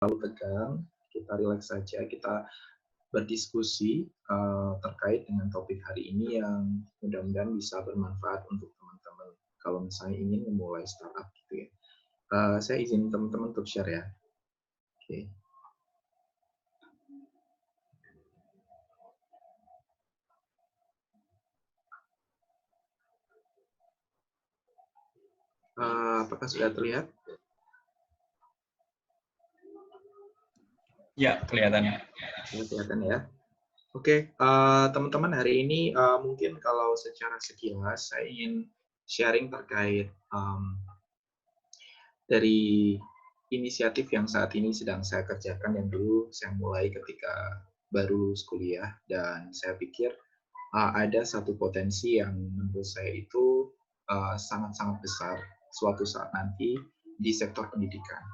terlalu tegang, kita rileks saja, kita berdiskusi terkait dengan topik hari ini yang mudah-mudahan bisa bermanfaat untuk teman-teman kalau misalnya ingin memulai startup gitu ya. Saya izin teman-teman untuk share ya. Oke. Apakah sudah terlihat? Ya, kelihatan. Ya, kelihatan ya. Oke, teman-teman hari ini mungkin kalau secara sekilas saya ingin sharing terkait dari inisiatif yang saat ini sedang saya kerjakan yang dulu saya mulai ketika baru kuliah dan saya pikir ada satu potensi yang menurut saya itu sangat-sangat besar suatu saat nanti di sektor pendidikan.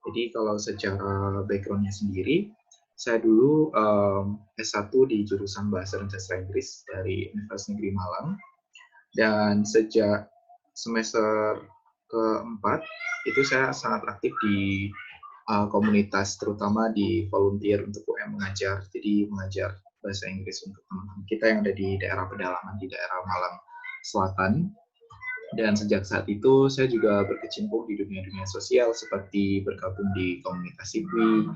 Jadi kalau secara background-nya sendiri, saya dulu S1 di jurusan Bahasa dan Sastra Inggris dari Universitas Negeri Malang, dan sejak semester keempat itu saya sangat aktif di komunitas, terutama di volunteer untuk UM mengajar. Jadi mengajar bahasa Inggris untuk teman-teman kita yang ada di daerah pedalaman di daerah Malang Selatan. Dan sejak saat itu saya juga berkecimpung di dunia-dunia sosial seperti bergabung di komunitas sipwi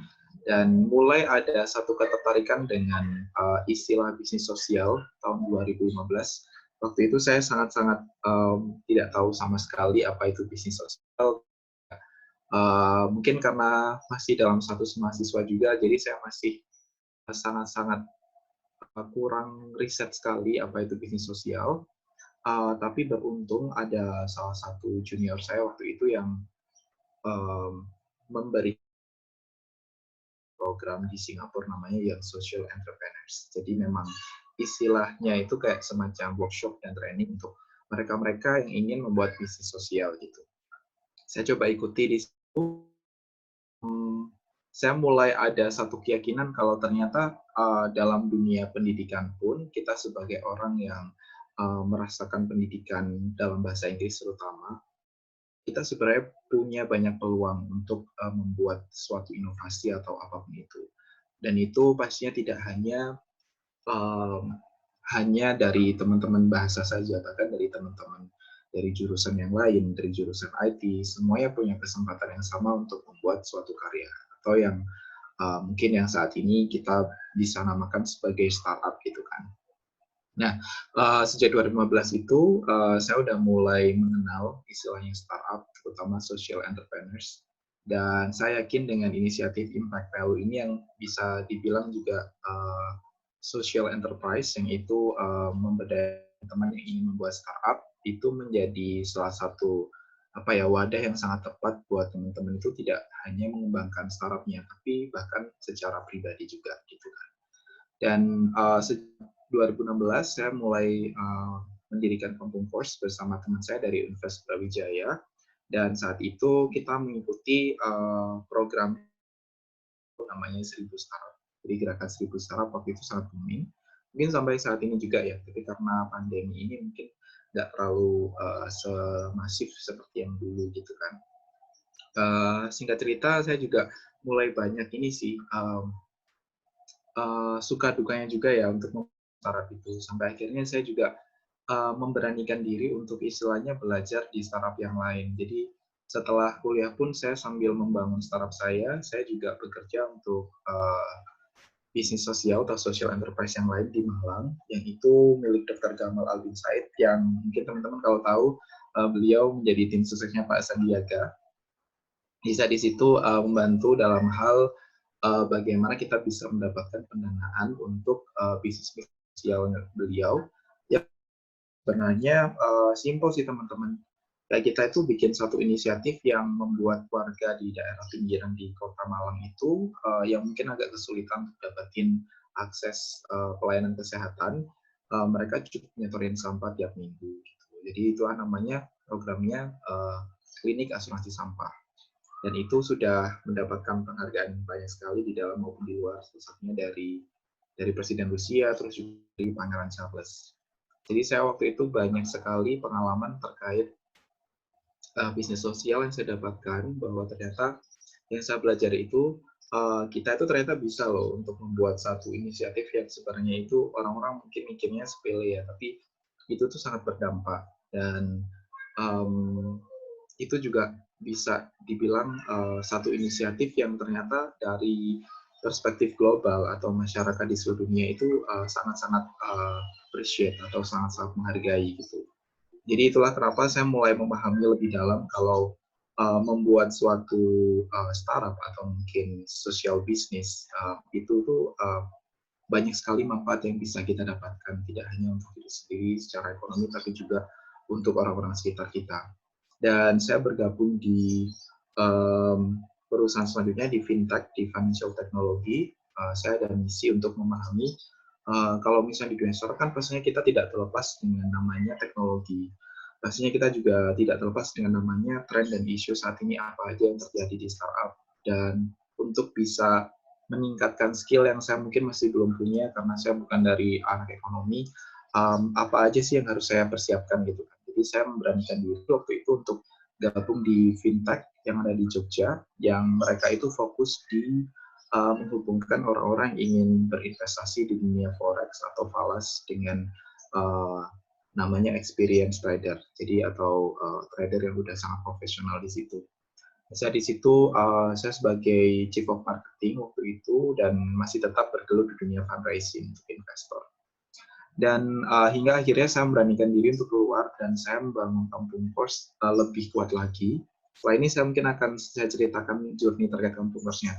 dan mulai ada satu ketertarikan dengan istilah bisnis sosial tahun 2015. Waktu itu saya sangat-sangat tidak tahu sama sekali apa itu bisnis sosial. Mungkin karena masih dalam status mahasiswa juga, jadi saya masih sangat-sangat kurang riset sekali apa itu bisnis sosial. Tapi beruntung ada salah satu junior saya waktu itu yang memberi program di Singapura namanya Young Social Entrepreneurs. Jadi memang istilahnya itu kayak semacam workshop dan training untuk mereka-mereka yang ingin membuat bisnis sosial gitu. Saya coba ikuti di situ. Saya mulai ada satu keyakinan kalau ternyata dalam dunia pendidikan pun kita sebagai orang yang merasakan pendidikan dalam bahasa Inggris terutama, kita sebenarnya punya banyak peluang untuk membuat suatu inovasi atau apapun itu. Dan itu pastinya tidak hanya dari teman-teman bahasa saja, bahkan dari teman-teman dari jurusan yang lain, dari jurusan IT, semuanya punya kesempatan yang sama untuk membuat suatu karya atau yang mungkin yang saat ini kita bisa namakan sebagai startup gitu kan. Nah, sejak 2015 itu saya udah mulai mengenal istilahnya startup, terutama social entrepreneurs. Dan saya yakin dengan inisiatif Impact Value ini yang bisa dibilang juga social enterprise, yang itu memberdayakan teman yang ingin membuat startup, itu menjadi salah satu wadah yang sangat tepat buat teman-teman itu tidak hanya mengembangkan startupnya, tapi bahkan secara pribadi juga gitu kan. Dan sejak 2016 saya mulai mendirikan Kampung Force bersama teman saya dari Universitas Brawijaya, dan saat itu kita mengikuti program namanya 1000 Startup. Jadi gerakan 1000 Startup waktu itu sangat booming. Mungkin sampai saat ini juga ya, tapi karena pandemi ini mungkin nggak terlalu semasif seperti yang dulu gitu kan. Singkat cerita, saya juga mulai banyak ini sih, suka dukanya juga ya untuk startup itu. Sampai akhirnya saya juga memberanikan diri untuk istilahnya belajar di startup yang lain. Jadi setelah kuliah pun saya sambil membangun startup saya juga bekerja untuk bisnis sosial atau social enterprise yang lain di Malang, yang itu milik Dr. Gamal Albin Said, yang mungkin teman-teman kalau tahu beliau menjadi tim suksesnya Pak Sandiaga. Bisa di situ membantu dalam hal bagaimana kita bisa mendapatkan pendanaan untuk bisnis sosial beliau. Ya, sebenarnya simpel sih teman-teman. Kayak kita itu bikin satu inisiatif yang membuat warga di daerah pinggiran di Kota Malang itu yang mungkin agak kesulitan untuk dapetin akses pelayanan kesehatan, mereka cukup nyetorin sampah tiap minggu. Gitu. Jadi itu namanya programnya klinik asuransi sampah. Dan itu sudah mendapatkan penghargaan banyak sekali di dalam maupun di luar, salah satunya dari Presiden Rusia, terus juga dari Pangeran Charles. Jadi saya waktu itu banyak sekali pengalaman terkait bisnis sosial yang saya dapatkan, bahwa ternyata yang saya belajar itu kita itu ternyata bisa loh untuk membuat satu inisiatif yang sebenarnya itu orang-orang mungkin mikirnya sepele ya, tapi itu tuh sangat berdampak dan um, itu juga bisa dibilang satu inisiatif yang ternyata dari perspektif global atau masyarakat di seluruh dunia itu sangat-sangat appreciate atau sangat-sangat menghargai gitu. Jadi itulah kenapa saya mulai memahami lebih dalam kalau membuat suatu startup atau mungkin social business itu tuh banyak sekali manfaat yang bisa kita dapatkan, tidak hanya untuk diri sendiri secara ekonomi, tapi juga untuk orang-orang sekitar kita. Dan saya bergabung di perusahaan selanjutnya di fintech, di financial technology. Saya ada misi untuk memahami kalau misalnya di dunia startup kan pastinya kita tidak terlepas dengan namanya teknologi. Pastinya kita juga tidak terlepas dengan namanya tren dan isu saat ini apa aja yang terjadi di startup. Dan untuk bisa meningkatkan skill yang saya mungkin masih belum punya karena saya bukan dari anak ekonomi, apa aja sih yang harus saya persiapkan gitu kan. Jadi saya memberanikan diri waktu itu untuk gabung di fintech yang ada di Jogja, yang mereka itu fokus di menghubungkan orang-orang yang ingin berinvestasi di dunia forex atau falas dengan uh, namanya experience trader, jadi atau trader yang udah sangat profesional di situ. Saya di situ saya sebagai chief of marketing waktu itu dan masih tetap bergelut di dunia fundraising untuk investor. Dan hingga akhirnya saya memberanikan diri untuk keluar dan saya membangun Kampung Pos lebih kuat lagi. Setelah ini saya mungkin akan saya ceritakan journey terkait Kampung Posnya.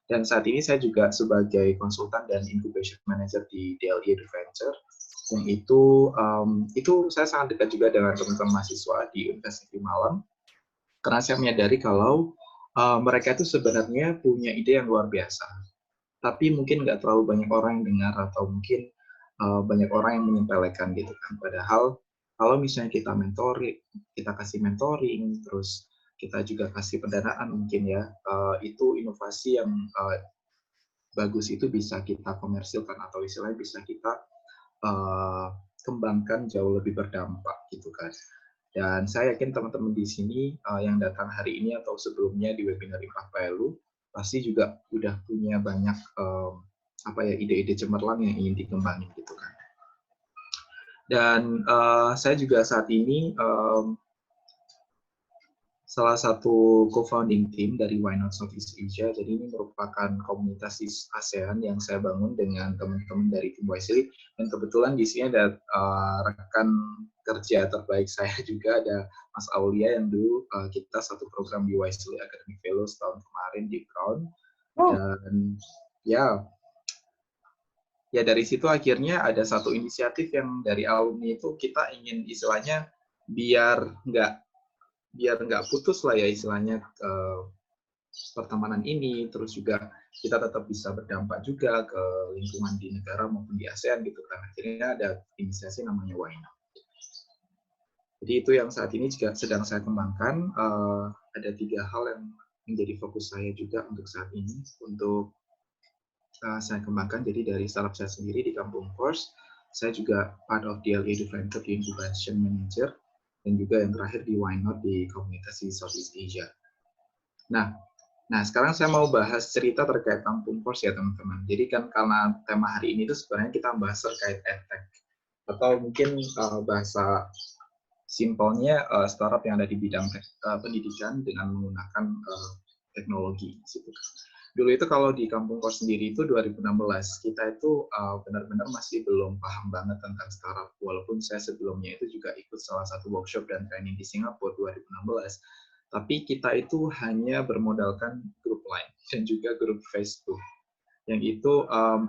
Dan saat ini saya juga sebagai konsultan dan incubation manager di DLI Adventure, yang itu saya sangat dekat juga dengan teman-teman mahasiswa di Universitas Malang, karena saya menyadari kalau mereka itu sebenarnya punya ide yang luar biasa, tapi mungkin nggak terlalu banyak orang yang dengar atau mungkin banyak orang yang menyepelekan gitu kan. Padahal kalau misalnya kita kasih mentoring, terus kita juga kasih pendanaan mungkin ya, itu inovasi yang bagus itu bisa kita komersilkan atau istilahnya bisa kita uh, kembangkan jauh lebih berdampak gitu kan. Dan saya yakin teman-teman di sini yang datang hari ini atau sebelumnya di webinar Impact Value pasti juga udah punya banyak ide-ide cemerlang yang ingin dikembangin gitu kan. Dan saya juga saat ini salah satu co-founding team dari Why Not Southeast Asia. Jadi ini merupakan komunitas di ASEAN yang saya bangun dengan teman-teman dari tim Wisely. Dan kebetulan di sini ada rekan kerja terbaik saya juga, ada Mas Aulia yang dulu kita satu program di Wisely Academy Fellows tahun kemarin di Crown. Dan ya dari situ akhirnya ada satu inisiatif yang dari alumni itu kita ingin istilahnya biar nggak putus lah ya istilahnya pertemanan ini, terus juga kita tetap bisa berdampak juga ke lingkungan di negara maupun di ASEAN gitu kan. Akhirnya ada inisiasi namanya Why Not. Jadi itu yang saat ini juga sedang saya kembangkan. Ada 3 hal yang menjadi fokus saya juga untuk saat ini untuk saya kembangkan. Jadi dari startup saya sendiri di Kampung Force, saya juga part of DLA Adventure di Incubation Manager, dan juga yang terakhir di Why Not di komunitas di Southeast Asia. Nah, sekarang saya mau bahas cerita terkait Kampung Force ya teman-teman. Jadi kan karena tema hari ini itu sebenarnya kita bahas terkait edtech atau mungkin bahasa simpelnya startup yang ada di bidang pendidikan dengan menggunakan teknologi. Dulu itu kalau di Kampung Kos sendiri itu 2016, kita itu benar-benar masih belum paham banget tentang startup. Walaupun saya sebelumnya itu juga ikut salah satu workshop dan training di Singapura 2016. Tapi kita itu hanya bermodalkan grup Line dan juga grup Facebook. Yang itu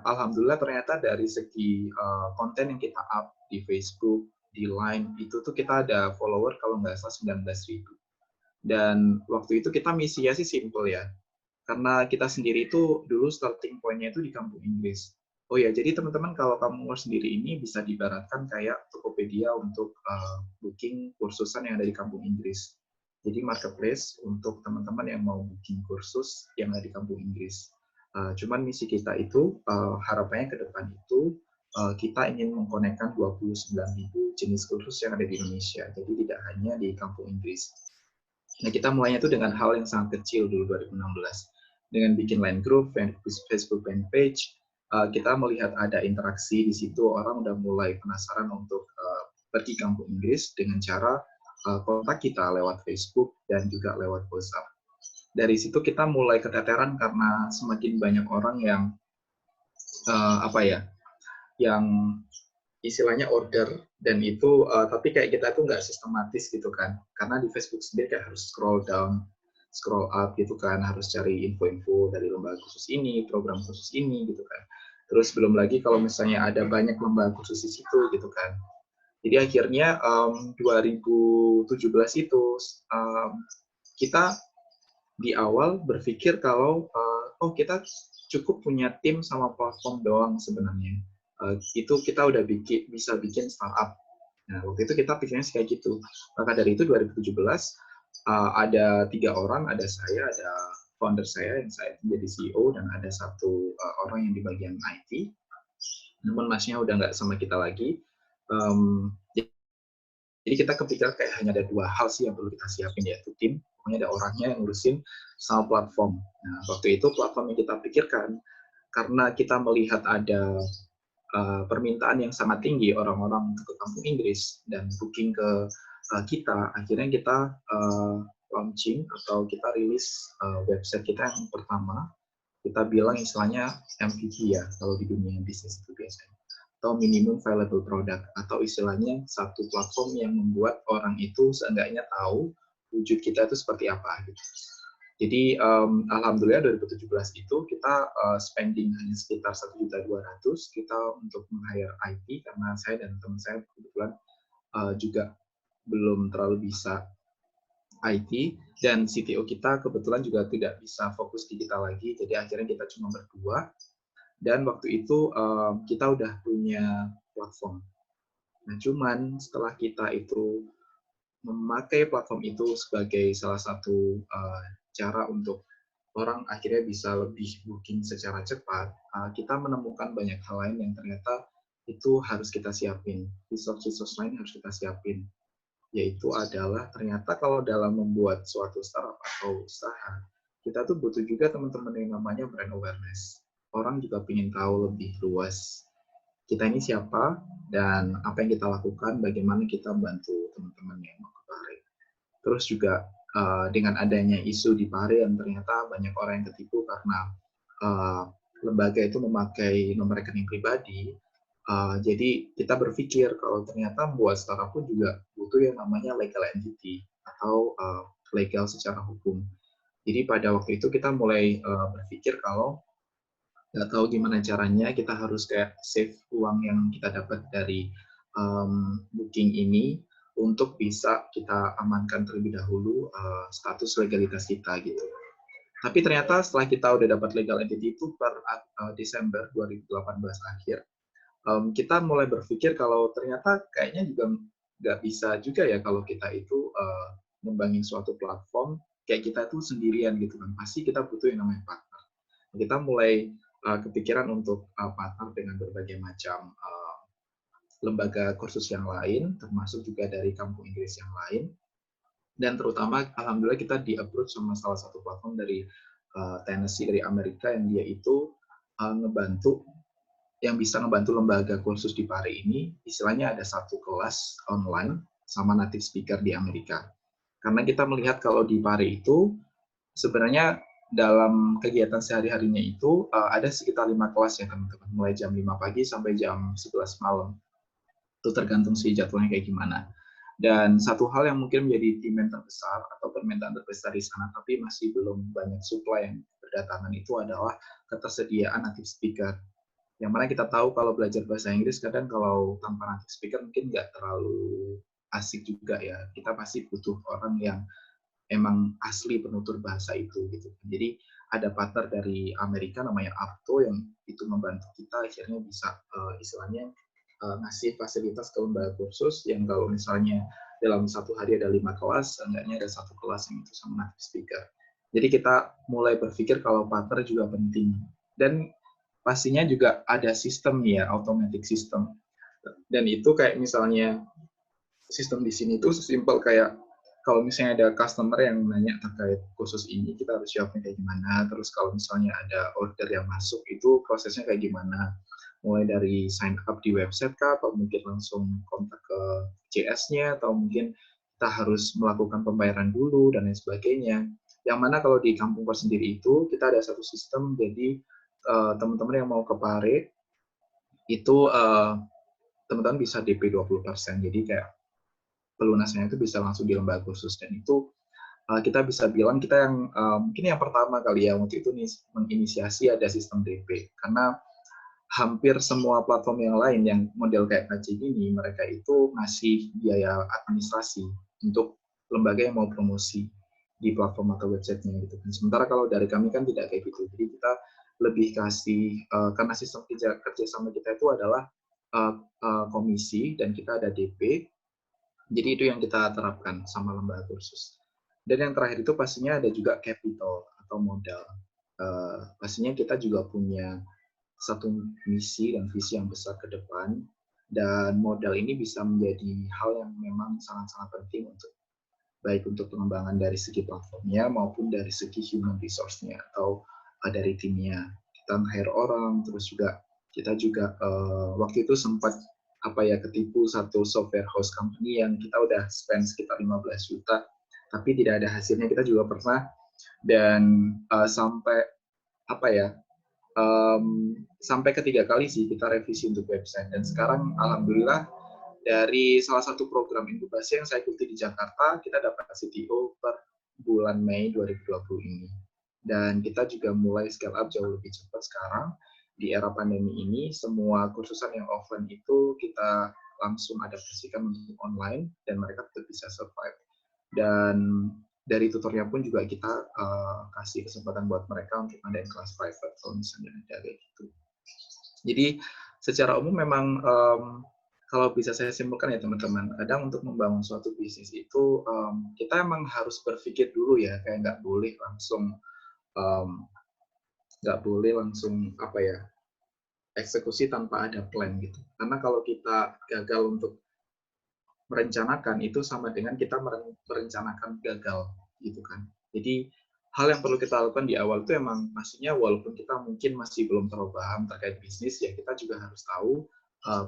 alhamdulillah ternyata dari segi konten yang kita up di Facebook, di Line, itu tuh kita ada follower kalau nggak salah 19.000. Dan waktu itu kita misinya sih simple ya, karena kita sendiri itu dulu starting point-nya itu di kampung Inggris. Oh ya, jadi teman-teman kalau kamu sendiri ini bisa diibaratkan kayak Tokopedia untuk booking kursusan yang ada di kampung Inggris. Jadi marketplace untuk teman-teman yang mau booking kursus yang ada di kampung Inggris. Cuman misi kita itu harapannya ke depan itu kita ingin mengkonekkan 29.000 jenis kursus yang ada di Indonesia. Jadi tidak hanya di kampung Inggris. Nah, kita mulainya itu dengan hal yang sangat kecil dulu 2016. dengan bikin line group, Facebook fan page, kita melihat ada interaksi di situ, orang udah mulai penasaran untuk pergi kampung Inggris dengan cara kontak kita lewat Facebook dan juga lewat WhatsApp. Dari situ kita mulai keteteran karena semakin banyak orang yang yang istilahnya order, dan itu tapi kayak kita tuh nggak sistematis gitu kan, karena di Facebook sendiri kayak harus scroll down, scroll up gitu kan, harus cari info-info dari lembaga khusus ini, program khusus ini gitu kan. Terus belum lagi kalau misalnya ada banyak lembaga khusus di situ gitu kan. Jadi akhirnya 2017 itu kita di awal berpikir kalau kita cukup punya tim sama platform doang sebenarnya. Itu kita udah bisa bikin startup. Nah, waktu itu kita pikirnya kayak gitu. Maka dari itu 2017 ada 3 orang, ada saya, ada founder saya yang saya menjadi CEO, dan ada satu orang yang di bagian IT. Namun masnya udah nggak sama kita lagi. Jadi kita kepikiran kayak hanya ada 2 hal sih yang perlu kita siapin, yaitu tim, pokoknya ada orangnya yang ngurusin, sama platform. Nah, waktu itu platform yang kita pikirkan, karena kita melihat ada permintaan yang sangat tinggi orang-orang ke kampung Inggris dan booking ke kita, akhirnya kita launching atau kita rilis website kita yang pertama. Kita bilang istilahnya MVP ya, kalau di dunia bisnis itu biasanya, atau minimum viable product, atau istilahnya satu platform yang membuat orang itu seenggaknya tahu wujud kita itu seperti apa gitu. Jadi alhamdulillah 2017 itu kita spending hanya sekitar 1.200.000 kita untuk meng-hire IT, karena saya dan teman saya kebetulan juga belum terlalu bisa IT, dan CTO kita kebetulan juga tidak bisa fokus di kita lagi, jadi akhirnya kita cuma berdua, dan waktu itu kita udah punya platform. Nah, cuman setelah kita itu memakai platform itu sebagai salah satu cara untuk orang akhirnya bisa lebih booking secara cepat, kita menemukan banyak hal lain yang ternyata itu harus kita siapin, resource lain harus kita siapin, yaitu adalah ternyata kalau dalam membuat suatu startup atau usaha, kita tuh butuh juga teman-teman yang namanya brand awareness. Orang juga ingin tahu lebih luas kita ini siapa dan apa yang kita lakukan, bagaimana kita bantu teman-teman yang mau ke Pare. Terus juga dengan adanya isu di Pare yang ternyata banyak orang yang ketipu karena lembaga itu memakai nomor rekening pribadi. Jadi kita berpikir kalau ternyata membuat startup pun juga butuh yang namanya legal entity atau legal secara hukum. Jadi pada waktu itu kita mulai berpikir kalau nggak tahu gimana caranya kita harus kayak save uang yang kita dapat dari booking ini untuk bisa kita amankan terlebih dahulu status legalitas kita gitu. Tapi ternyata setelah kita udah dapat legal entity itu per Desember 2018 akhir, kita mulai berpikir kalau ternyata kayaknya juga nggak bisa juga ya kalau kita itu ngembangin suatu platform kayak kita tuh sendirian gitu kan, pasti kita butuh yang namanya partner. Kita mulai kepikiran untuk partner dengan berbagai macam lembaga kursus yang lain, termasuk juga dari kampung Inggris yang lain, dan terutama alhamdulillah kita di-approve sama salah satu platform dari Tennessee dari Amerika yang dia itu yang bisa ngebantu lembaga kursus di Pare ini, istilahnya ada satu kelas online sama native speaker di Amerika. Karena kita melihat kalau di Pare itu, sebenarnya dalam kegiatan sehari-harinya itu, ada sekitar 5 kelas ya teman-teman, mulai jam 5 pagi sampai jam 11 malam. Itu tergantung sih jadwalnya kayak gimana. Dan satu hal yang mungkin menjadi demand terbesar atau permintaan terbesar di sana, tapi masih belum banyak supply yang berdatangan, itu adalah ketersediaan native speaker. Yang mana kita tahu kalau belajar bahasa Inggris kadang kalau tanpa native speaker mungkin nggak terlalu asik juga ya. Kita pasti butuh orang yang emang asli penutur bahasa itu gitu. Jadi ada partner dari Amerika namanya Apto yang itu membantu kita akhirnya bisa istilahnya ngasih fasilitas ke lembaga kursus yang kalau misalnya dalam satu hari ada 5 kelas, enggaknya ada satu kelas yang itu sama native speaker. Jadi kita mulai berpikir kalau partner juga penting. Dan pastinya juga ada sistem ya, automatic system. Dan itu kayak misalnya sistem di sini itu sesimpel kayak kalau misalnya ada customer yang nanya terkait khusus ini, kita harus jawabnya kayak gimana. Terus kalau misalnya ada order yang masuk, itu prosesnya kayak gimana. Mulai dari sign up di website kah, atau mungkin langsung kontak ke CS-nya, atau mungkin kita harus melakukan pembayaran dulu, dan lain sebagainya. Yang mana kalau di Kampung Pos sendiri itu, kita ada satu sistem, jadi teman-teman yang mau ke Pare, itu teman-teman bisa DP 20%. Jadi kayak pelunasannya itu bisa langsung di lembaga khusus, dan itu kita bisa bilang kita yang mungkin yang pertama kali ya waktu itu nih menginisiasi ada sistem DP, karena hampir semua platform yang lain yang model kayak KJ ini mereka itu ngasih biaya administrasi untuk lembaga yang mau promosi di platform atau websitenya gitu kan. Sementara kalau dari kami kan tidak kayak gitu, jadi kita lebih kasih karena sistem kerja sama kita itu adalah komisi dan kita ada DP. Jadi itu yang kita terapkan sama lembaga kursus. Dan yang terakhir itu pastinya ada juga capital atau modal. Pastinya kita juga punya satu misi dan visi yang besar ke depan, dan modal ini bisa menjadi hal yang memang sangat-sangat penting untuk baik untuk pengembangan dari segi platformnya maupun dari segi human resource-nya atau dari timnya. Kita hire orang, terus juga kita juga waktu itu sempat ketipu satu software house company yang kita udah spend sekitar 15 juta, tapi tidak ada hasilnya. Kita juga pernah, dan sampai sampai ketiga kali sih kita revisi untuk website, dan sekarang alhamdulillah dari salah satu program inkubasi yang saya ikuti di Jakarta, kita dapat CTO per bulan Mei 2020 ini. Dan kita juga mulai scale up jauh lebih cepat sekarang. Di era pandemi ini, semua kursusan yang offline itu kita langsung adaptasikan untuk online, dan mereka tetap bisa survive. Dan dari tutornya pun juga kita kasih kesempatan buat mereka untuk ngadain kelas private kalau misalnya ada kayak gitu. Jadi secara umum memang kalau bisa saya simpulkan ya teman-teman, kadang untuk membangun suatu bisnis itu kita emang harus berpikir dulu ya, kayak nggak boleh langsung eksekusi tanpa ada plan gitu. Karena kalau kita gagal untuk merencanakan, itu sama dengan kita merencanakan gagal gitu kan. Jadi hal yang perlu kita lakukan di awal itu emang maksudnya walaupun kita mungkin masih belum terlalu paham terkait bisnis, ya kita juga harus tahu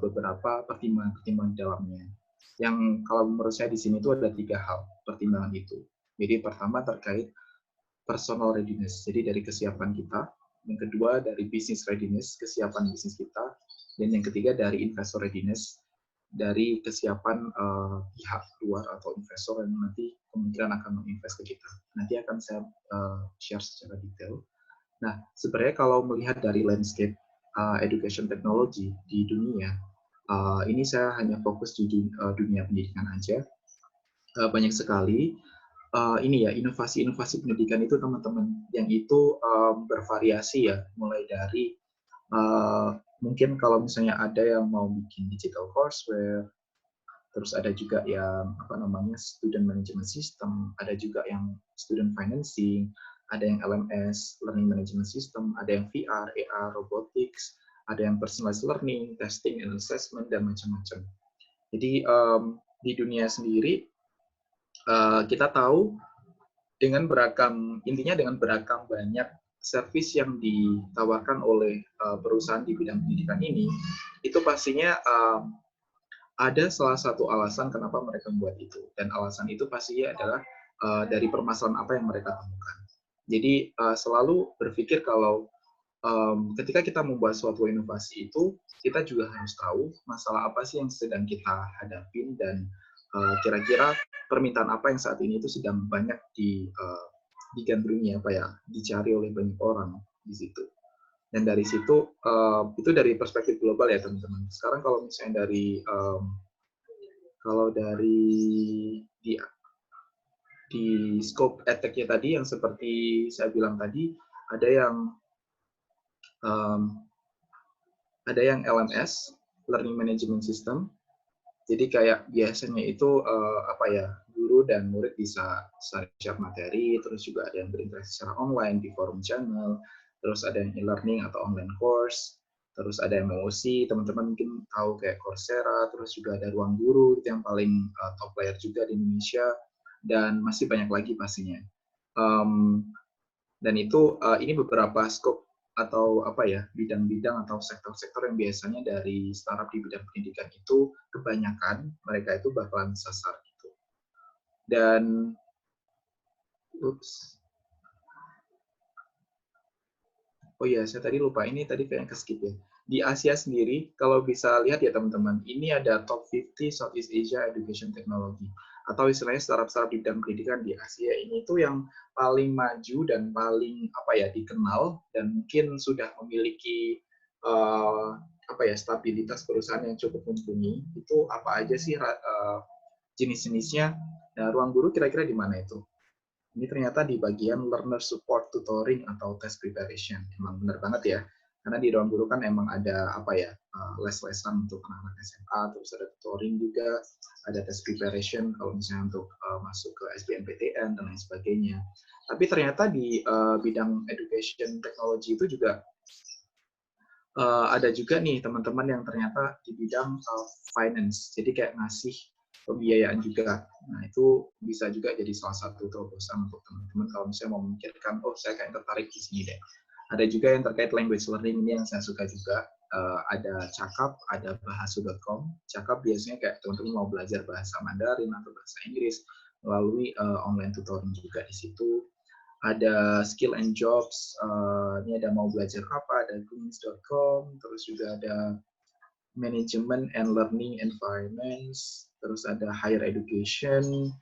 beberapa pertimbangan-pertimbangan dalamnya. Yang kalau menurut saya di sini itu ada 3 hal pertimbangan itu. Jadi pertama terkait personal readiness, jadi dari kesiapan kita. Yang kedua dari business readiness, kesiapan bisnis kita. Dan yang ketiga dari investor readiness, dari kesiapan pihak luar atau investor yang nanti kemungkinan akan menginvest ke kita. Nanti akan saya share secara detail. Nah, sebenarnya kalau melihat dari landscape education technology di dunia, ini saya hanya fokus di dunia pendidikan aja. Banyak sekali inovasi-inovasi pendidikan itu teman-teman, yang itu bervariasi ya, mulai dari mungkin kalau misalnya ada yang mau bikin digital courseware, terus ada juga yang student management system, ada juga yang student financing, ada yang LMS learning management system, ada yang VR, AR, robotics, ada yang personalized learning, testing and assessment, dan macam-macam. Jadi di dunia sendiri kita tahu dengan beragam banyak servis yang ditawarkan oleh perusahaan di bidang pendidikan ini, itu pastinya ada salah satu alasan kenapa mereka membuat itu, dan alasan itu pastinya adalah dari permasalahan apa yang mereka temukan. Jadi selalu berpikir kalau ketika kita membuat suatu inovasi itu, kita juga harus tahu masalah apa sih yang sedang kita hadapin, dan kira-kira permintaan apa yang saat ini itu sedang banyak digandrungi dicari oleh banyak orang di situ. Dan dari situ itu dari perspektif global ya teman-teman. Sekarang kalau misalnya di scope edtech-nya tadi yang seperti saya bilang tadi, ada yang LMS, Learning Management System. Jadi kayak biasanya itu guru dan murid bisa share materi, terus juga ada yang berinteraksi secara online di forum channel, terus ada yang e-learning atau online course, terus ada yang MOOC, teman-teman mungkin tahu kayak Coursera, terus juga ada Ruang Guru, itu yang paling top player juga di Indonesia. dan masih banyak lagi pastinya. Dan itu ini beberapa scope atau apa ya, bidang-bidang atau sektor-sektor yang biasanya dari startup di bidang pendidikan itu kebanyakan mereka itu bakalan sasar gitu. Dan oh iya, saya tadi lupa, ini tadi kayak ke-skip ya. Di Asia sendiri, kalau bisa lihat ya teman-teman, ini ada top 50 Southeast Asia Education Technology. Atau istilahnya startup-startup di bidang pendidikan di Asia ini tuh yang paling maju dan paling apa ya dikenal dan mungkin sudah memiliki apa ya stabilitas perusahaan yang cukup mumpuni. Itu apa aja sih jenis-jenisnya? Nah, ruang guru kira-kira di mana itu? Ini ternyata di bagian learner support tutoring atau test preparation. Emang benar banget ya. Karena di ruang guru kan emang ada apa ya, les-lesan untuk anak-anak SMA, terus ada tutoring juga, ada test preparation kalau misalnya untuk masuk ke SBMPTN dan lain sebagainya. Tapi ternyata di bidang education technology itu juga ada juga nih teman-teman yang ternyata di bidang finance. Jadi kayak ngasih pembiayaan juga. Nah, itu bisa juga jadi salah satu terobosan untuk teman-teman kalau misalnya mau memikirkan, oh saya kayak tertarik di sini deh. Ada juga yang terkait language learning, ini yang saya suka juga. Ada Cakap, ada bahasu.com. Cakap biasanya kayak teman-teman mau belajar bahasa Mandarin atau bahasa Inggris melalui online tutoring juga di situ. Ada skill and jobs, ini ada mau belajar apa, ada greens.com, terus juga ada management and learning environments, terus ada higher education,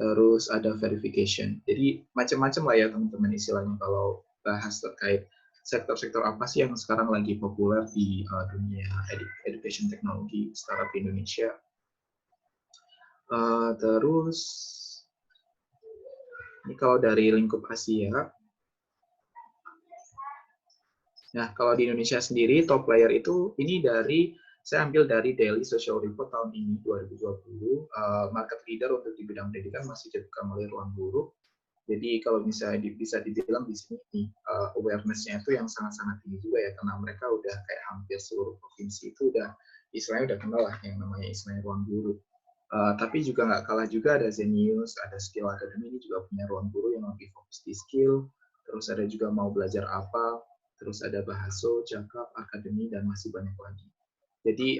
terus ada verification. Jadi macam-macam lah ya teman-teman istilahnya kalau bahas terkait sektor-sektor apa sih yang sekarang lagi populer di dunia education teknologi startup di Indonesia. Terus ini kalau dari lingkup Asia, nah, kalau di Indonesia sendiri, top player itu ini saya ambil dari Daily Social Report tahun ini, 2020. Market leader untuk di bidang pendidikan masih dipegang oleh Ruang Guru. Jadi kalau misalnya bisa dibilang di sini awareness-nya itu yang sangat-sangat tinggi juga ya, karena mereka udah kayak hampir seluruh provinsi itu istilahnya udah kenal lah yang namanya istilahnya Ruang Guru. Tapi juga nggak kalah juga ada Zenius, ada Skill Academy, ini juga punya Ruang Guru yang lebih fokus di skill. Terus ada juga mau belajar apa, terus ada Bahaso, Cakap, Akademi, dan masih banyak lagi. Jadi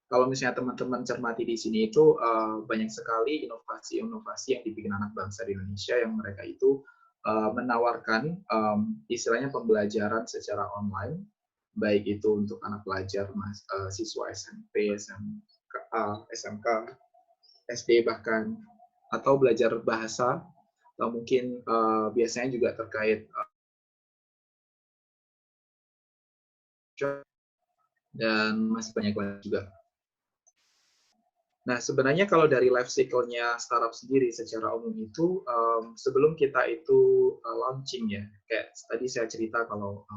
kalau misalnya teman-teman cermati di sini itu banyak sekali inovasi-inovasi yang dibikin anak bangsa di Indonesia yang mereka itu menawarkan istilahnya pembelajaran secara online, baik itu untuk anak pelajar, siswa SMP, SMK, SD bahkan, atau belajar bahasa, atau mungkin biasanya juga terkait dan masih banyak lagi juga. Nah, sebenarnya kalau dari life cycle-nya startup sendiri secara umum itu, sebelum kita itu launching ya, kayak tadi saya cerita kalau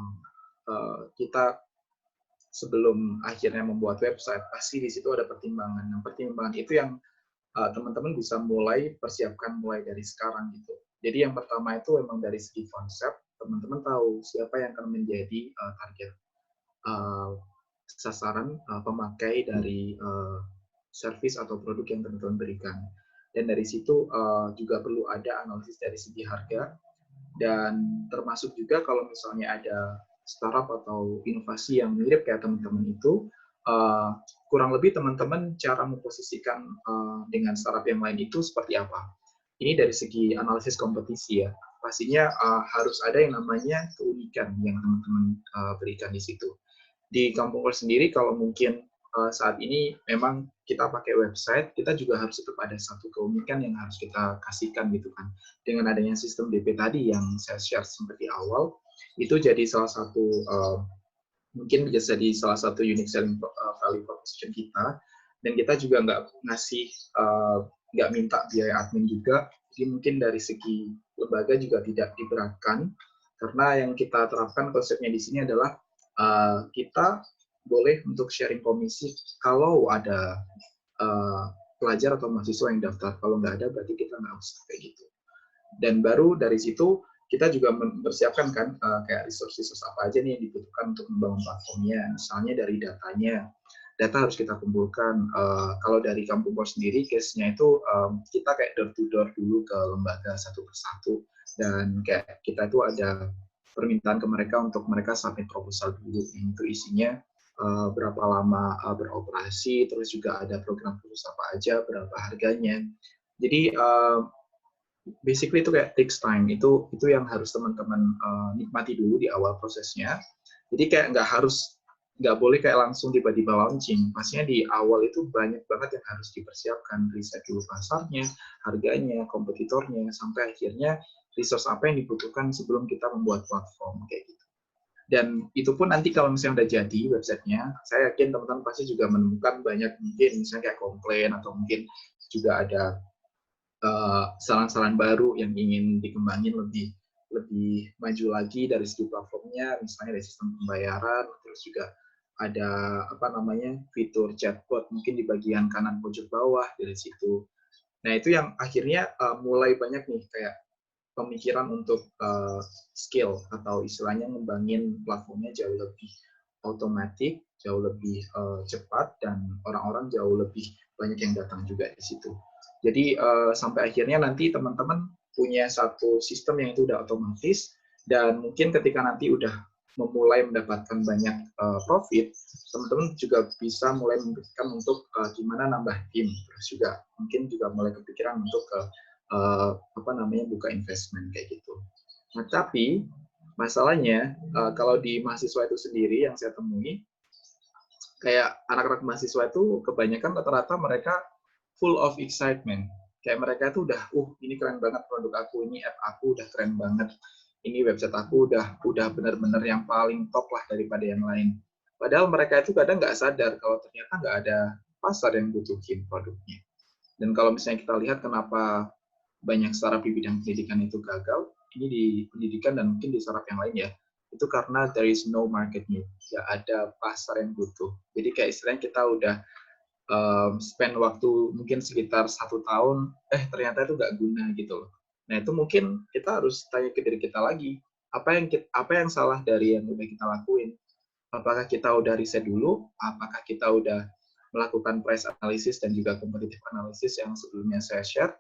kita sebelum akhirnya membuat website, pasti di situ ada pertimbangan. Nah, pertimbangan itu yang teman-teman bisa mulai persiapkan mulai dari sekarang gitu. Jadi yang pertama itu memang dari segi konsep, teman-teman tahu siapa yang akan menjadi target sasaran pemakai dari service atau produk yang teman-teman berikan. Dan dari situ juga perlu ada analisis dari segi harga, dan termasuk juga kalau misalnya ada startup atau inovasi yang mirip kayak teman-teman itu, kurang lebih teman-teman cara memposisikan dengan startup yang lain itu seperti apa. Ini dari segi analisis kompetisi ya. Pastinya harus ada yang namanya keunikan yang teman-teman berikan di situ. Di Kampungkor sendiri kalau mungkin saat ini memang kita pakai website, kita juga harus tetap ada satu keunikan yang harus kita kasihkan gitu kan. Dengan adanya sistem DP tadi yang saya share seperti awal, itu jadi salah satu mungkin bisa jadi salah satu unique selling value proposition kita. Dan kita juga nggak minta biaya admin juga. Jadi mungkin dari segi lembaga juga tidak diberatkan, karena yang kita terapkan konsepnya di sini adalah kita boleh untuk sharing komisi kalau ada pelajar atau mahasiswa yang daftar. Kalau nggak ada, berarti kita nggak usah kayak gitu. Dan baru dari situ kita juga mempersiapkan kan kayak resource apa aja nih yang dibutuhkan untuk membangun platformnya. Misalnya dari datanya. data harus kita kumpulkan. Kalau dari Kampumpor sendiri, case-nya itu kita kayak door to door dulu ke lembaga satu persatu, dan kayak kita itu ada permintaan ke mereka untuk mereka submit proposal dulu, yang itu isinya berapa lama beroperasi, terus juga ada program khusus apa aja, berapa harganya. Jadi basically itu kayak takes time. Itu yang harus teman-teman nikmati dulu di awal prosesnya. Jadi kayak nggak boleh kayak langsung tiba-tiba launching. Pastinya di awal itu banyak banget yang harus dipersiapkan, riset dulu pasarnya, harganya, kompetitornya, sampai akhirnya resource apa yang dibutuhkan sebelum kita membuat platform kayak gitu. Dan itu pun nanti kalau misalnya udah jadi websitenya, saya yakin teman-teman pasti juga menemukan banyak mungkin misalnya kayak komplain atau mungkin juga ada saran-saran baru yang ingin dikembangin lebih maju lagi dari segi platformnya, misalnya dari sistem pembayaran, terus juga ada apa namanya fitur chatbot mungkin di bagian kanan pojok bawah dari situ. Nah itu yang akhirnya mulai banyak nih kayak pemikiran untuk skill atau istilahnya ngembangin platformnya jauh lebih otomatis, jauh lebih cepat, dan orang-orang jauh lebih banyak yang datang juga di situ. Jadi sampai akhirnya nanti teman-teman punya satu sistem yang itu udah otomatis, dan mungkin ketika nanti udah memulai mendapatkan banyak profit, teman-teman juga bisa mulai memikirkan untuk gimana nambah tim, terus juga mungkin juga mulai kepikiran untuk apa namanya buka investment kayak gitu. Nah, tapi masalahnya kalau di mahasiswa itu sendiri yang saya temui, kayak anak-anak mahasiswa itu kebanyakan rata-rata mereka full of excitement. Kayak mereka itu udah, ini keren banget produk aku, ini app aku udah keren banget, ini website aku udah benar-benar yang paling top lah daripada yang lain. Padahal mereka itu kadang nggak sadar kalau ternyata nggak ada pasar yang butuhin produknya. Dan kalau misalnya kita lihat kenapa banyak startup di bidang pendidikan itu gagal, ini di pendidikan dan mungkin di startup yang lain ya, itu karena there is no market need, nggak ada pasar yang butuh. Jadi kayak istilahnya kita udah spend waktu mungkin sekitar 1 tahun, ternyata itu nggak guna gitu loh. Nah itu mungkin kita harus tanya ke diri kita lagi, apa yang salah dari yang udah kita lakuin? Apakah kita udah riset dulu? Apakah kita udah melakukan price analysis dan juga competitive analysis yang sebelumnya saya share?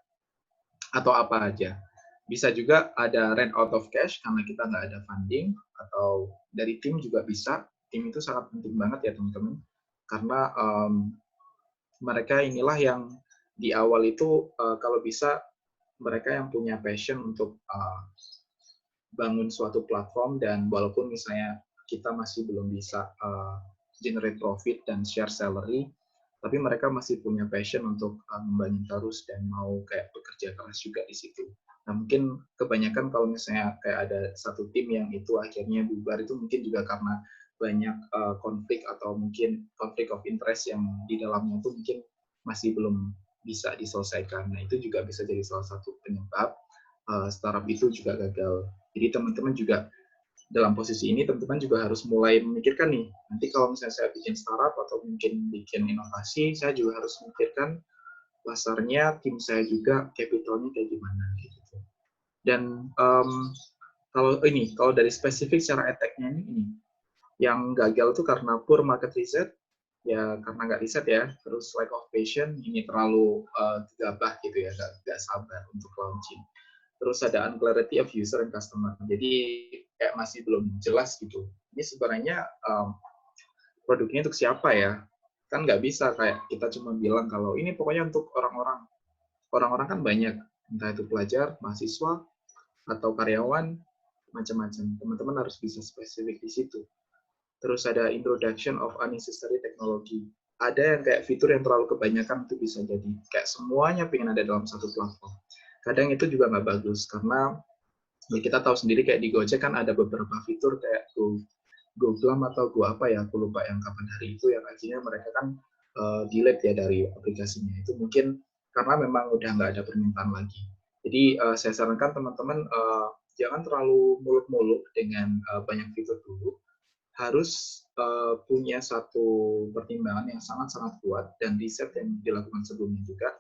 Atau apa aja? Bisa juga ada run out of cash karena kita nggak ada funding, atau dari tim juga bisa. Tim itu sangat penting banget ya teman-teman, karena mereka inilah yang di awal itu kalau bisa mereka yang punya passion untuk bangun suatu platform, dan walaupun misalnya kita masih belum bisa generate profit dan share salary, tapi mereka masih punya passion untuk membangun terus dan mau kayak bekerja keras juga di situ. Nah mungkin kebanyakan kalau misalnya kayak ada satu tim yang itu akhirnya bubar, itu mungkin juga karena banyak konflik atau mungkin konflik of interest yang di dalamnya itu mungkin masih belum bisa diselesaikan. Nah itu juga bisa jadi salah satu penyebab startup itu juga gagal. Jadi teman-teman juga dalam posisi ini, teman-teman juga harus mulai memikirkan nih, nanti kalau misalnya saya bikin startup atau mungkin bikin inovasi, saya juga harus memikirkan pasarnya, tim saya juga, capitalnya kayak gimana gitu. Dan kalau dari spesifik secara attack-nya ini, yang gagal tuh karena poor market research, ya karena nggak riset ya, terus lack of passion, ini terlalu gegabah gitu ya, nggak sabar untuk launching. Terus ada unclarity of user and customer, jadi kayak masih belum jelas gitu. Ini sebenarnya produknya untuk siapa ya? Kan nggak bisa kayak kita cuma bilang kalau ini pokoknya untuk orang-orang. Orang-orang kan banyak, entah itu pelajar, mahasiswa, atau karyawan, macam-macam. Teman-teman harus bisa spesifik di situ. Terus ada introduction of unnecessary technology. Ada yang kayak fitur yang terlalu kebanyakan itu bisa jadi. Kayak semuanya pengen ada dalam satu platform. Kadang itu juga nggak bagus, karena ya kita tahu sendiri kayak di Gojek kan ada beberapa fitur kayak GoGlam atau Go apa ya, aku lupa yang kapan hari itu, yang akhirnya mereka kan delete ya dari aplikasinya. Itu mungkin karena memang udah nggak ada permintaan lagi. Jadi saya sarankan teman-teman jangan terlalu muluk-muluk dengan banyak fitur dulu, harus punya satu pertimbangan yang sangat-sangat kuat dan riset yang dilakukan sebelumnya juga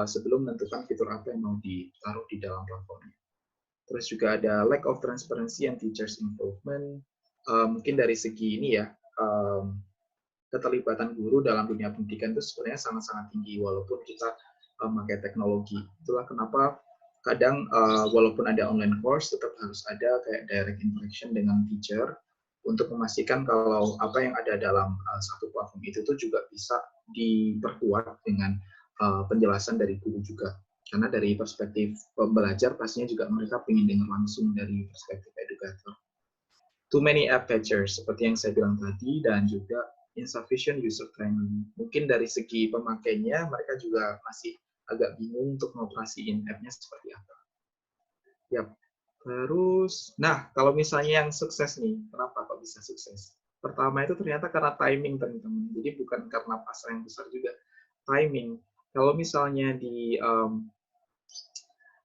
sebelum menentukan fitur apa yang mau ditaruh di dalam platformnya. Terus juga ada lack of transparency and features involvement. Mungkin dari segi ini ya, keterlibatan guru dalam dunia pendidikan itu sebenarnya sangat-sangat tinggi walaupun kita memakai teknologi. Itulah kenapa kadang walaupun ada online course tetap harus ada kayak direct interaction dengan teacher untuk memastikan kalau apa yang ada dalam satu platform itu tuh juga bisa diperkuat dengan penjelasan dari guru juga. Karena dari perspektif pembelajar pastinya juga mereka ingin dengar langsung dari perspektif edukator. Too many app features seperti yang saya bilang tadi dan juga insufficient user training. Mungkin dari segi pemakainya mereka juga masih agak bingung untuk mengoperasiin app-nya seperti apa. Yap. Terus, nah kalau misalnya yang sukses nih, kenapa kok bisa sukses? Pertama itu ternyata karena timing teman-teman. Jadi bukan karena pasar yang besar juga, timing. Kalau misalnya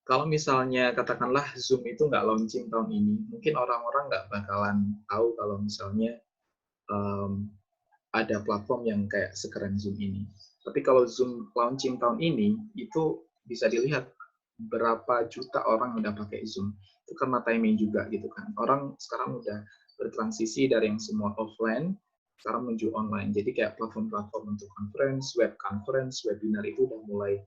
kalau misalnya katakanlah Zoom itu nggak launching tahun ini, mungkin orang-orang nggak bakalan tahu kalau misalnya um, ada platform yang kayak sekeren Zoom ini. Tapi kalau Zoom launching tahun ini, itu bisa dilihat berapa juta orang udah pakai Zoom. Itu karena timing juga gitu kan. Orang sekarang udah bertransisi dari yang semua offline, sekarang menuju online. Jadi kayak platform-platform untuk conference, webinar itu udah mulai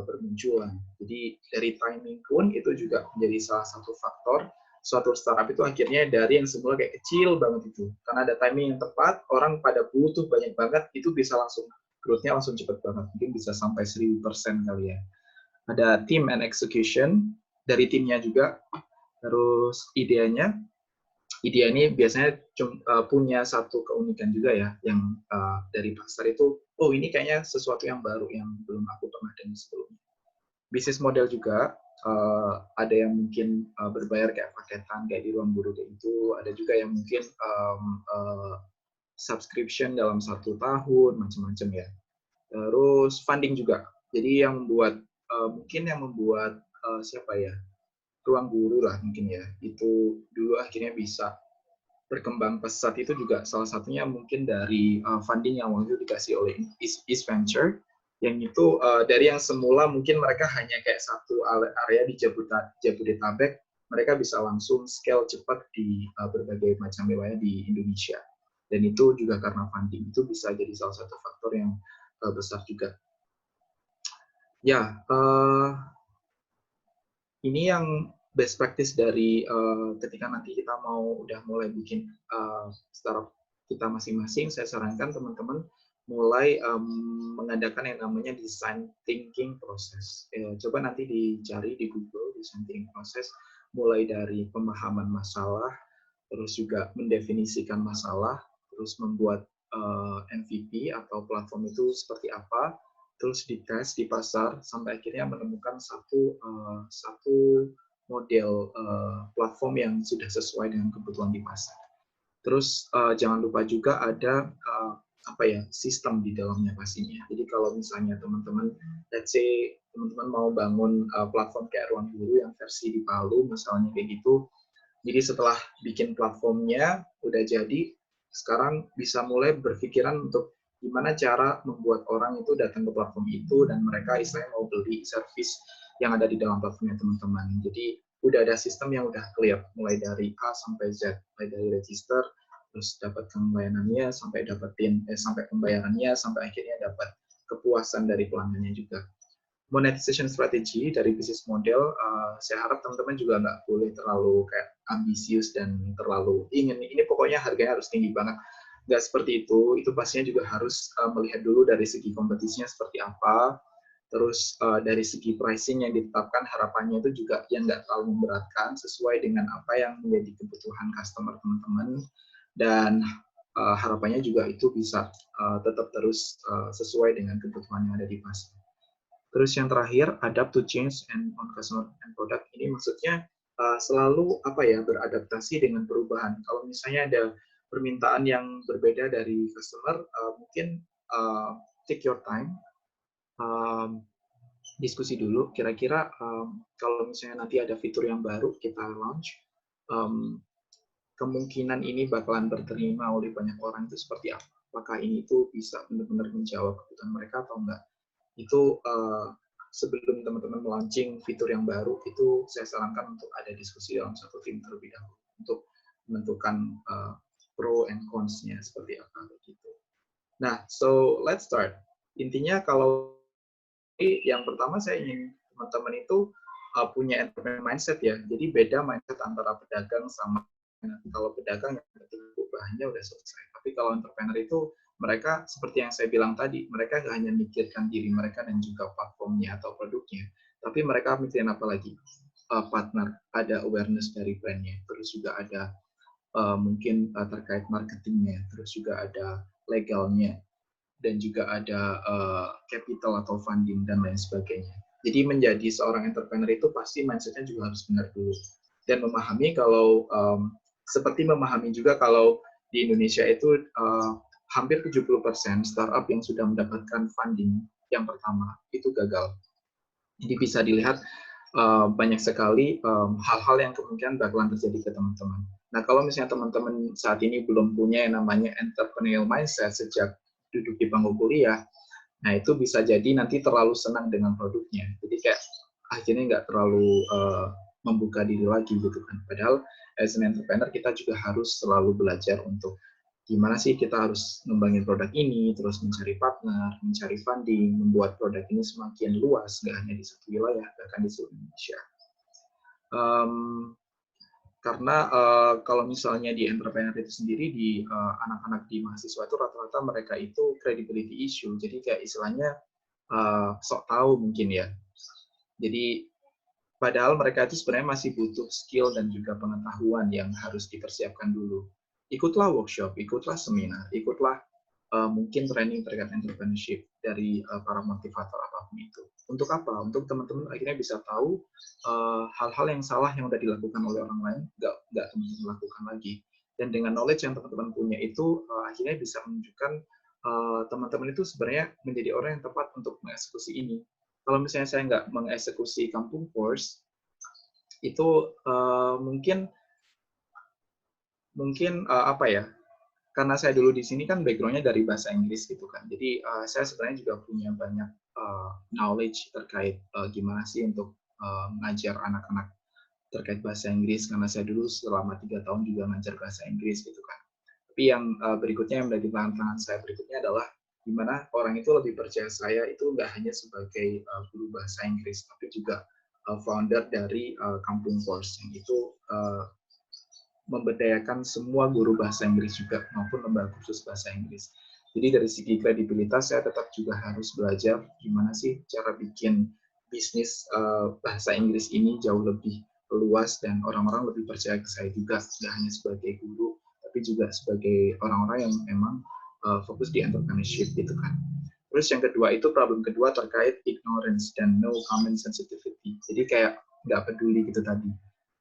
bermunculan. Jadi dari timing pun itu juga menjadi salah satu faktor suatu startup itu akhirnya dari yang semula kayak kecil banget itu. Karena ada timing yang tepat, orang pada butuh banyak banget, itu bisa langsung, growth-nya langsung cepet banget. Mungkin bisa sampai 1000% kali ya. Ada team and execution, dari timnya juga. Terus ide ini biasanya punya satu keunikan juga ya, yang dari pasar itu, oh ini kayaknya sesuatu yang baru, yang belum aku pernah dengar sebelumnya. Bisnis model juga, ada yang mungkin berbayar kayak paketan kayak di ruang guru kayak itu, ada juga yang mungkin subscription dalam 1 tahun, macam-macam ya. Terus funding juga. Jadi yang membuat mungkin yang membuat siapa ya, ruang guru lah mungkin ya, itu dulu akhirnya bisa berkembang pesat itu juga salah satunya mungkin dari funding yang waktu itu dikasih oleh East Venture, yang itu dari yang semula mungkin mereka hanya kayak satu area di Jabodetabek, mereka bisa langsung scale cepat di berbagai macam wilayah di Indonesia. Dan itu juga karena funding, itu bisa jadi salah satu faktor yang besar juga. Ya, ini yang best practice dari ketika nanti kita mau udah mulai bikin startup kita masing-masing, saya sarankan teman-teman mulai mengadakan yang namanya design thinking process. Coba nanti dicari di Google design thinking process, mulai dari pemahaman masalah, terus juga mendefinisikan masalah, terus membuat MVP atau platform itu seperti apa, terus dites di pasar sampai akhirnya menemukan satu model platform yang sudah sesuai dengan kebutuhan di pasar. Terus jangan lupa juga ada sistem di dalamnya pastinya. Jadi kalau misalnya teman-teman, let's say teman-teman mau bangun platform kayak Ruang Guru yang versi di Palu misalnya kayak gitu. Jadi setelah bikin platformnya udah jadi, sekarang bisa mulai berpikiran untuk gimana cara membuat orang itu datang ke platform itu dan mereka istilahnya mau beli service yang ada di dalam platformnya teman-teman. Jadi udah ada sistem yang udah clear, mulai dari A sampai Z, mulai dari register, terus dapatkan layanannya, sampai pembayarannya, sampai akhirnya dapat kepuasan dari pelanggannya juga. Monetization strategy dari bisnis model, saya harap teman-teman juga nggak boleh terlalu kayak ambisius dan terlalu ingin ini pokoknya harganya harus tinggi banget. Nggak seperti itu pastinya juga harus melihat dulu dari segi kompetisinya seperti apa, terus dari segi pricing yang ditetapkan harapannya itu juga yang nggak terlalu memberatkan, sesuai dengan apa yang menjadi kebutuhan customer teman-teman, dan harapannya juga itu bisa tetap terus sesuai dengan kebutuhan yang ada di pasar. Terus yang terakhir, adapt to change and on customer and product. Ini maksudnya selalu beradaptasi dengan perubahan. Kalau misalnya ada permintaan yang berbeda dari customer, mungkin take your time, diskusi dulu. Kira-kira kalau misalnya nanti ada fitur yang baru kita launch, kemungkinan ini bakalan diterima oleh banyak orang itu seperti apa? Apakah ini tuh bisa benar-benar menjawab kebutuhan mereka atau enggak? Itu sebelum teman-teman launching fitur yang baru, itu saya sarankan untuk ada diskusi dalam satu tim terlebih dahulu untuk menentukan pro and cons-nya seperti apa begitu. Nah, so let's start. Intinya kalau yang pertama saya ingin teman-teman itu punya entrepreneur mindset ya. Jadi beda mindset antara pedagang sama kalau pedagang yang penting bahannya udah selesai. Tapi kalau entrepreneur itu mereka seperti yang saya bilang tadi, mereka nggak hanya mikirkan diri mereka dan juga platformnya atau produknya, tapi mereka mikirin apa lagi? Partner, ada awareness dari brandnya, terus juga ada mungkin terkait marketingnya, terus juga ada legalnya, dan juga ada capital atau funding dan lain sebagainya. Jadi menjadi seorang entrepreneur itu pasti mindsetnya juga harus benar dulu. Dan memahami kalau, seperti memahami juga kalau di Indonesia itu hampir 70% startup yang sudah mendapatkan funding yang pertama itu gagal. Jadi bisa dilihat banyak sekali hal-hal yang kemungkinan bakalan terjadi ke teman-teman. Nah, kalau misalnya teman-teman saat ini belum punya yang namanya entrepreneurial mindset sejak duduk di bangku kuliah, nah itu bisa jadi nanti terlalu senang dengan produknya. Jadi kayak akhirnya nggak terlalu membuka diri lagi gitu kan. Padahal as an entrepreneur kita juga harus selalu belajar untuk gimana sih kita harus ngembangin produk ini, terus mencari partner, mencari funding, membuat produk ini semakin luas, nggak hanya di satu wilayah, bahkan di seluruh Indonesia. Um, karena kalau misalnya di entrepreneur itu sendiri, di anak-anak di mahasiswa itu rata-rata mereka itu credibility issue, jadi kayak istilahnya sok tahu mungkin ya. Jadi padahal mereka itu sebenarnya masih butuh skill dan juga pengetahuan yang harus dipersiapkan dulu. Ikutlah workshop, ikutlah seminar, ikutlah mungkin training terkait entrepreneurship dari para motivator apapun itu. Untuk apa? Untuk teman-teman akhirnya bisa tahu hal-hal yang salah yang sudah dilakukan oleh orang lain, nggak teman-teman lakukan lagi. Dan dengan knowledge yang teman-teman punya itu, akhirnya bisa menunjukkan teman-teman itu sebenarnya menjadi orang yang tepat untuk mengeksekusi ini. Kalau misalnya saya nggak mengeksekusi Kampung Force, itu mungkin apa ya, karena saya dulu di sini kan background-nya dari bahasa Inggris gitu kan. Jadi saya sebenarnya juga punya banyak knowledge terkait gimana sih untuk mengajar anak-anak terkait bahasa Inggris, karena saya dulu selama 3 tahun juga ngajar bahasa Inggris gitu kan. Tapi yang berikutnya yang menjadi tantangan saya berikutnya adalah gimana orang itu lebih percaya saya itu nggak hanya sebagai guru bahasa Inggris, tapi juga founder dari Kampung Force yang itu memberdayakan semua guru bahasa Inggris juga maupun lembaga khusus bahasa Inggris. Jadi dari segi kredibilitas saya tetap juga harus belajar gimana sih cara bikin bisnis bahasa Inggris ini jauh lebih luas dan orang-orang lebih percaya ke saya juga, tidak hanya sebagai guru tapi juga sebagai orang-orang yang memang fokus di entrepreneurship gitu kan. Terus yang kedua itu problem kedua terkait ignorance dan no comment sensitivity. Jadi kayak nggak peduli gitu tadi.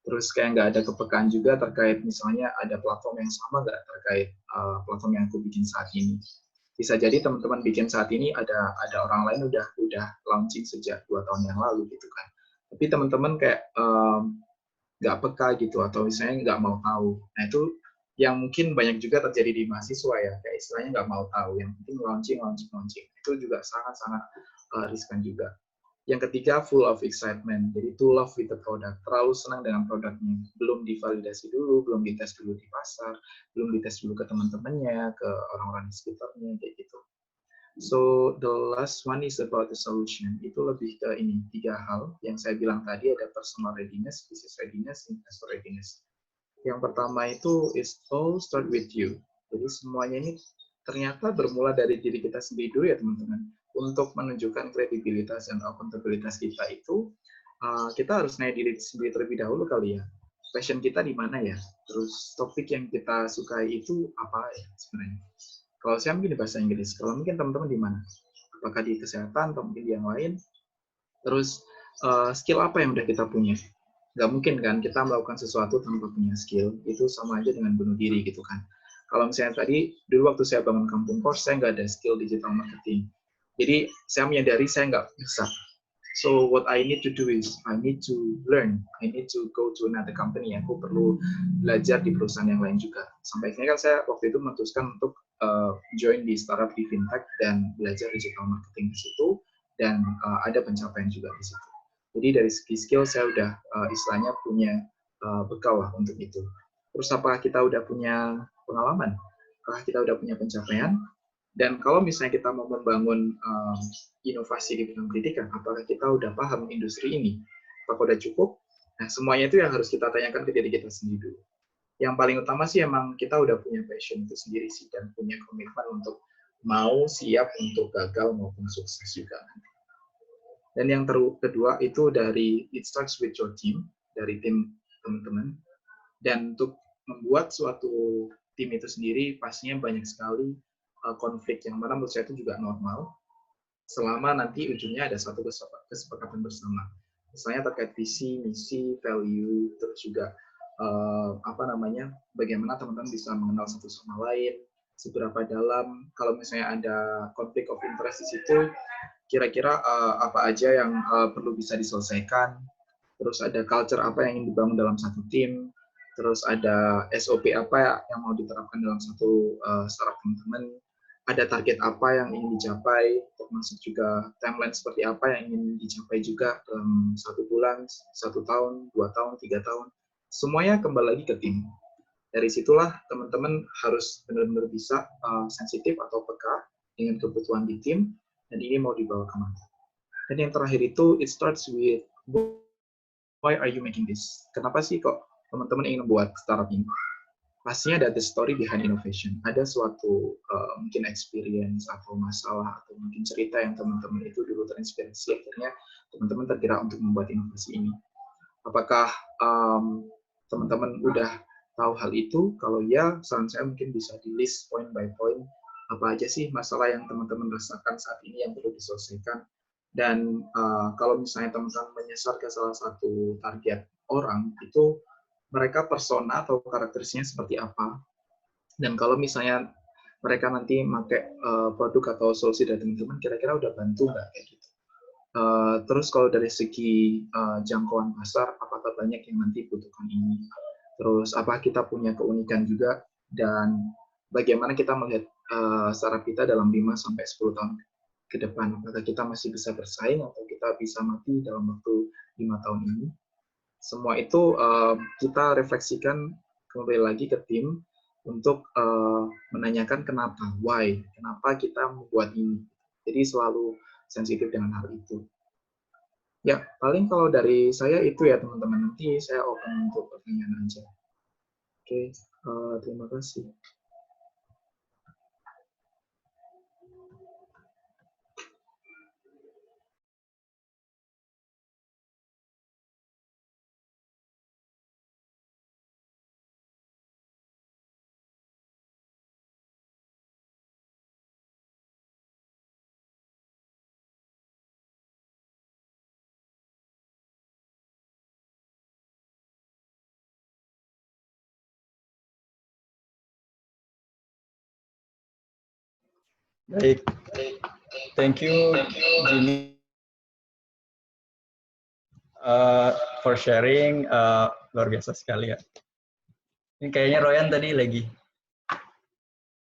Terus kayak nggak ada kepekaan juga terkait misalnya ada platform yang sama nggak terkait platform yang aku bikin saat ini. Bisa jadi teman-teman bikin saat ini ada orang lain udah launching sejak 2 tahun yang lalu gitu kan. Tapi teman-teman kayak nggak peka gitu atau misalnya nggak mau tahu. Nah itu yang mungkin banyak juga terjadi di mahasiswa ya, kayak istilahnya nggak mau tahu. Yang penting launching. Itu juga sangat-sangat riskan juga. Yang ketiga, full of excitement. Jadi to love with the product. Terlalu senang dengan produknya. Belum divalidasi dulu, belum dites dulu di pasar, belum dites dulu ke teman-temannya, ke orang-orang di sekitarnya, kayak gitu. So, the last one is about the solution. Itu lebih ke ini, 3 hal. Yang saya bilang tadi ada personal readiness, business readiness, investor readiness. Yang pertama itu is all start with you. Jadi semuanya ini ternyata bermula dari diri kita sendiri dulu ya teman-teman. Untuk menunjukkan kredibilitas dan akuntabilitas kita itu, kita harus nanya diri sendiri terlebih dahulu kali ya. Passion kita di mana ya? Terus topik yang kita sukai itu apa ya sebenarnya? Kalau saya mungkin di bahasa Inggris, kalau mungkin teman-teman di mana? Apakah di kesehatan atau mungkin di yang lain? Terus skill apa yang udah kita punya? Nggak mungkin kan kita melakukan sesuatu tanpa punya skill, itu sama aja dengan bunuh diri gitu kan. Kalau misalnya tadi, dulu waktu saya bangun Kampung Course, saya nggak ada skill digital marketing. Jadi saya menyadari saya nggak bisa. So what I need to do is I need to learn, I need to go to another company. Aku perlu belajar di perusahaan yang lain juga. Sampai akhirnya kan saya waktu itu memutuskan untuk join di startup di fintech dan belajar digital marketing di situ dan ada pencapaian juga di situ. Jadi dari segi skill saya udah istilahnya punya bekal lah untuk itu. Terus apakah kita udah punya pengalaman? Apakah kita udah punya pencapaian? Dan kalau misalnya kita mau membangun inovasi di bidang pendidikan, apakah kita udah paham industri ini? Apakah udah cukup? Nah, semuanya itu yang harus kita tanyakan ke diri kita sendiri dulu. Yang paling utama sih emang kita udah punya passion itu sendiri sih, dan punya komitmen untuk mau siap untuk gagal maupun sukses juga. Dan yang kedua itu dari it starts with your team, dari tim teman-teman. Dan untuk membuat suatu tim itu sendiri pastinya banyak sekali konflik yang mana menurut saya itu juga normal selama nanti ujungnya ada satu kesepakatan bersama. Misalnya terkait visi, misi, value, terus juga bagaimana teman-teman bisa mengenal satu sama lain, seberapa dalam, kalau misalnya ada konflik of interest di situ, kira-kira apa aja yang perlu bisa diselesaikan, terus ada culture apa yang ingin dibangun dalam satu tim, terus ada SOP apa yang mau diterapkan dalam satu startup teman-teman, ada target apa yang ingin dicapai, termasuk juga timeline seperti apa yang ingin dicapai juga dalam 1 bulan, 1 tahun, 2 tahun, 3 tahun. Semuanya kembali lagi ke tim. Dari situlah teman-teman harus benar-benar bisa sensitif atau peka dengan kebutuhan di tim, dan ini mau dibawa kemana. Dan yang terakhir itu, it starts with why are you making this? Kenapa sih kok teman-teman ingin membuat startup ini? Pastinya ada the story behind innovation. Ada suatu mungkin experience atau masalah atau mungkin cerita yang teman-teman itu dulu terinspirasi, akhirnya teman-teman tergerak untuk membuat inovasi ini. Apakah teman-teman udah tahu hal itu? Kalau ya, saran saya mungkin bisa di list point by point apa aja sih masalah yang teman-teman rasakan saat ini yang perlu diselesaikan. Dan kalau misalnya teman-teman menyasar ke salah satu target orang, itu mereka persona atau karakteristiknya seperti apa. Dan kalau misalnya mereka nanti pakai produk atau solusi dari teman-teman, kira-kira udah bantu nggak kayak gitu. Terus kalau dari segi jangkauan pasar, apakah banyak yang nanti butuhkan ini? Terus apa kita punya keunikan juga, dan bagaimana kita melihat startup kita dalam 5-10 tahun ke depan? Apakah kita masih bisa bersaing atau kita bisa mati dalam waktu 5 tahun ini? Semua itu kita refleksikan kembali lagi ke tim untuk menanyakan kenapa, why, kenapa kita membuat ini. Jadi selalu sensitif dengan hal itu. Ya, paling kalau dari saya itu ya teman-teman, nanti saya open untuk pertanyaan aja. Oke, terima kasih. Baik, thank you Jimmy for sharing, luar biasa sekali ya. Ini kayaknya Royan tadi lagi